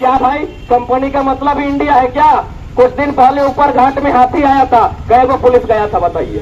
क्या भाई कंपनी का मतलब ही इंडिया है क्या? कुछ दिन पहले ऊपर घाट में हाथी आया था, कई गो पुलिस गया था बताइए?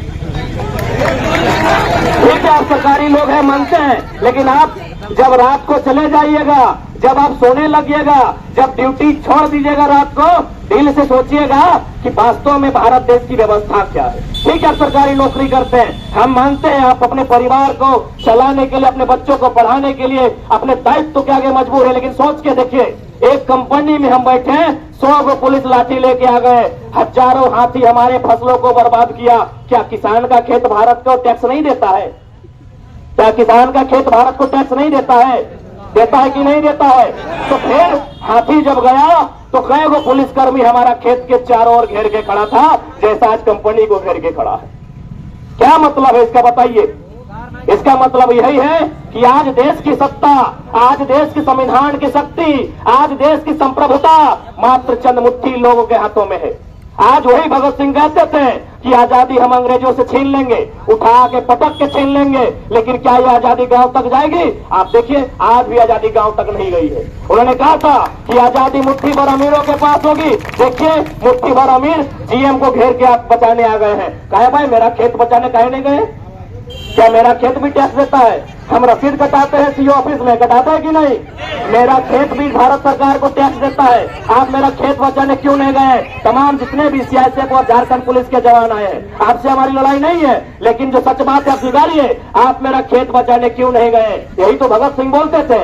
ठीक है, आप सरकारी लोग हैं मानते हैं, लेकिन आप जब रात को चले जाइएगा, जब आप सोने लगिएगा, जब ड्यूटी छोड़ दीजिएगा रात को, दिल से सोचिएगा कि वास्तव में भारत देश की व्यवस्था क्या है। ठीक है, सरकारी नौकरी करते हैं, हम मानते हैं आप अपने परिवार को चलाने के लिए, अपने बच्चों को पढ़ाने के लिए अपने दायित्व के आगे मजबूर है, लेकिन सोच के देखिए, एक कंपनी में हम बैठे हैं, 100 को पुलिस लाठी लेके आ गए, हजारों हाथी हमारे फसलों को बर्बाद किया। क्या किसान का खेत भारत को टैक्स नहीं देता है? क्या किसान का खेत भारत को टैक्स नहीं देता है? देता है कि नहीं देता है? तो फिर हाथी जब गया तो कई गो पुलिसकर्मी हमारा खेत के चारों ओर घेर के खड़ा था, जैसा आज कंपनी को घेर के खड़ा है। क्या मतलब है इसका बताइए? इसका मतलब यही है कि आज देश की सत्ता, आज देश की संविधान की शक्ति, आज देश की संप्रभुता मात्र चंद मुट्ठी लोगों के हाथों में है। आज वही भगत सिंह कहते थे कि आजादी हम अंग्रेजों से छीन लेंगे, उठा के पटक के छीन लेंगे, लेकिन क्या यह आजादी गांव तक जाएगी? आप देखिए, आज भी आजादी गांव तक नहीं गई है। उन्होंने कहा था कि आजादी मुट्ठी भर अमीरों के पास होगी। देखिए, मुट्ठी भर अमीर जीएम को घेर के आप बचाने आ गए हैं। कहे भाई मेरा खेत बचाने काहे नहीं गए? क्या मेरा खेत भी टैक्स देता है? हम रसीद कटाते हैं सीओ ऑफिस में, कटाता है कि नहीं? मेरा खेत भी भारत सरकार को टैक्स देता है। आप मेरा खेत बचाने क्यों नहीं गए? तमाम जितने भी सीआईएसएफ और झारखंड पुलिस के जवान आए हैं, आपसे हमारी लड़ाई नहीं है, लेकिन जो सच बात है आप स्वीकारिए, आप मेरा खेत बचाने क्यों नहीं गए? यही तो भगत सिंह बोलते थे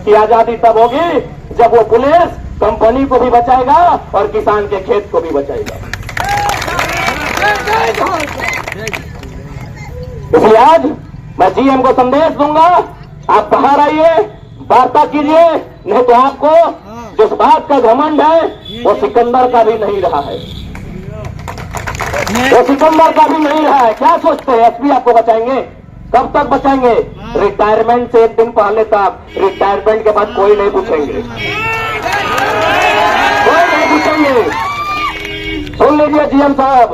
कि आजादी तब होगी जब वो पुलिस कंपनी को भी बचाएगा और किसान के खेत को भी बचाएगा। इसलिए आज मैं जीएम को संदेश दूंगा, आप बाहर आइए, वार्ता कीजिए, नहीं तो आपको जिस बात का घमंड है वो सिकंदर का भी नहीं रहा है, वो सिकंदर का भी नहीं रहा है। क्या सोचते हैं एसपी आपको बचाएंगे? कब तक बचाएंगे? रिटायरमेंट से एक दिन पहले तक। रिटायरमेंट के बाद कोई नहीं पूछेंगे, कोई नहीं पूछेंगे। सुन लीजिए जीएम साहब,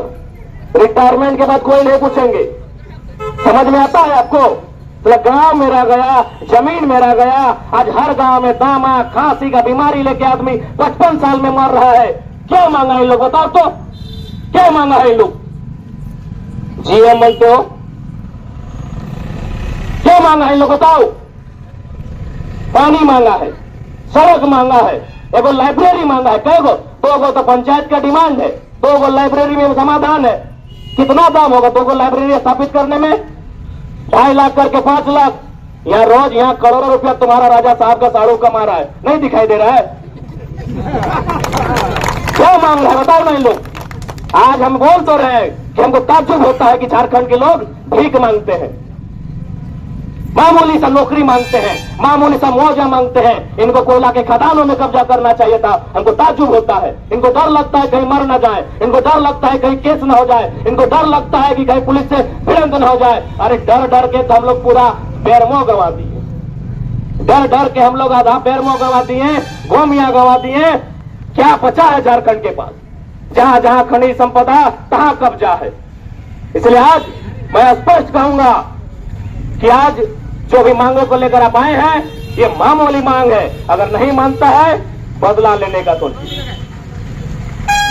रिटायरमेंट के बाद कोई नहीं पूछेंगे। समझ में आता है आपको? तो गांव मेरा गया, जमीन मेरा गया। आज हर गांव में दामा खांसी का बीमारी लेके आदमी 55 साल में मर रहा है। क्या मांगा इन लोग बताओ तो? क्या मांगा है इन लोग? जीएम बोलते हो, क्या मांगा है इन लोग बताओ? पानी मांगा है, सड़क मांगा है, एगो लाइब्रेरी मांगा है। कई गो? 2 गो तो पंचायत का डिमांड है, 2 गो लाइब्रेरी में समाधान है। कितना दाम होगा 2 गो लाइब्रेरी स्थापित करने में? 2.5 लाख करके 5 लाख। यहाँ रोज यहाँ करोड़ों रुपया तुम्हारा राजा साहब का साड़ू कमा रहा है, नहीं दिखाई दे रहा है? क्या मांग रहा है बताओ ना इन लोग? आज हम बोल तो रहे हैं कि हमको ताज्जुब होता है कि झारखंड के लोग भीख मांगते हैं, मामूली सा नौकरी मांगते हैं, मामूली सा मुआवजा मांगते हैं। इनको कोयला के खदानों में कब्जा करना चाहिए था। हमको ताज्जुब होता है, इनको डर लगता है कहीं मर ना जाए, इनको डर लगता है कहीं केस ना हो जाए, इनको डर लगता है कि कहीं पुलिस से भिड़ंत ना हो जाए। अरे डर डर के तो हम लोग पूरा पैरमो गंवा दिए, डर डर के हम लोग आधा पैरमो गंवा दिए, गोमिया गंवा दिए। क्या बचा है झारखंड के पास? जहां जहां खनिज संपदा तहां कब्जा है। इसलिए आज मैं स्पष्ट कहूंगा कि आज जो भी मांगों को लेकर आप आए हैं, ये मामूली मांग है। अगर नहीं मानता है, बदला लेने का सोचिए,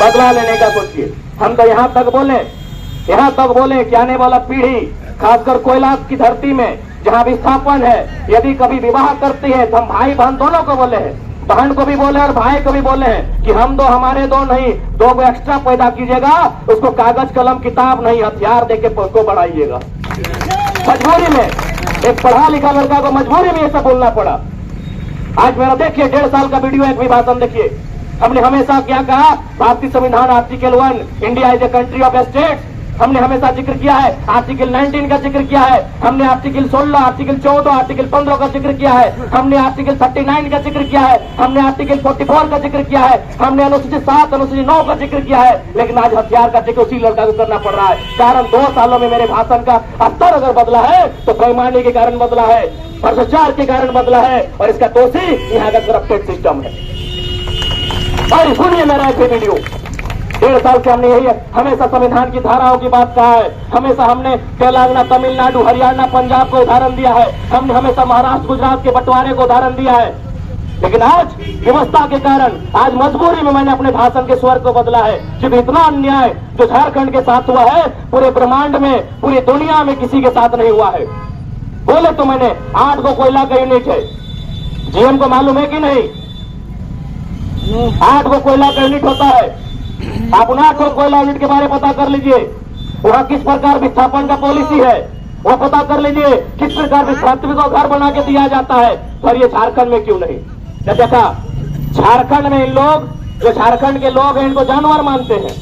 बदला लेने का सोचिए। हम तो यहां तक बोले कि आने वाला पीढ़ी, खासकर कोयला की धरती में जहां विस्थापन है, यदि कभी विवाह करती है तो हम भाई बहन दोनों को बोले हैं, बहन को भी बोले और भाई को भी बोले हैं कि हम दो हमारे दो नहीं, 2 को एक्स्ट्रा पैदा कीजिएगा, उसको कागज कलम किताब नहीं हथियार देके उसको बढ़ाइएगा। मजबूरी में एक पढ़ा लिखा लड़का को मजबूरी में ये सब बोलना पड़ा। आज मेरा देखिए 1.5 साल का वीडियो एक भी भाषण देखिए। हमने हमेशा क्या कहा? भारतीय संविधान article 1, India is a country of states. हमने हमेशा जिक्र किया है, आर्टिकल 19 का जिक्र किया है, हमने आर्टिकल 16, आर्टिकल 14, आर्टिकल 15 का जिक्र किया है, हमने आर्टिकल 39 का जिक्र किया है, हमने आर्टिकल 44 का जिक्र किया है, हमने अनुसूचित 7, अनुसूचित 9 का जिक्र किया है। लेकिन आज हथियार का जिक्र उसी लड़का को करना पड़ रहा है। कारण 2 सालों में मेरे भाषण का स्तर अगर बदला है तो बेईमानी के कारण बदला है, भ्रष्टाचार के कारण बदला है, और इसका दोषी यहाँ का करप्टेड सिस्टम है। और सुनिए मेरा एक वीडियो। 1.5 साल से हमने यही हमेशा संविधान की धाराओं की बात कहा है, हमेशा हमने तेलंगाना, तमिलनाडु, हरियाणा, पंजाब को उदाहरण दिया है, हमने हमेशा महाराष्ट्र, गुजरात के बंटवारे को उदाहरण दिया है। लेकिन आज व्यवस्था के कारण, आज मजबूरी में मैंने अपने भाषण के स्वर को बदला है, क्योंकि इतना अन्याय जो झारखंड के साथ हुआ है पूरे ब्रह्मांड में, पूरी दुनिया में किसी के साथ नहीं हुआ है। बोले तो मैंने 8 गो कोयला का यूनिट है, जीएम को मालूम है कि नहीं? 8 गो कोयला का यूनिट होता है। आप उन 8 गो कोयला यूनिट के बारे में पता कर लीजिए, वहां किस प्रकार विस्थापन का पॉलिसी है वो पता कर लीजिए, किस प्रकार विस्थापित को घर बना के दिया जाता है। और ये झारखंड में क्यों नहीं? देखा, झारखंड में इन लोग, जो झारखंड के लोग हैं, इनको जानवर मानते हैं।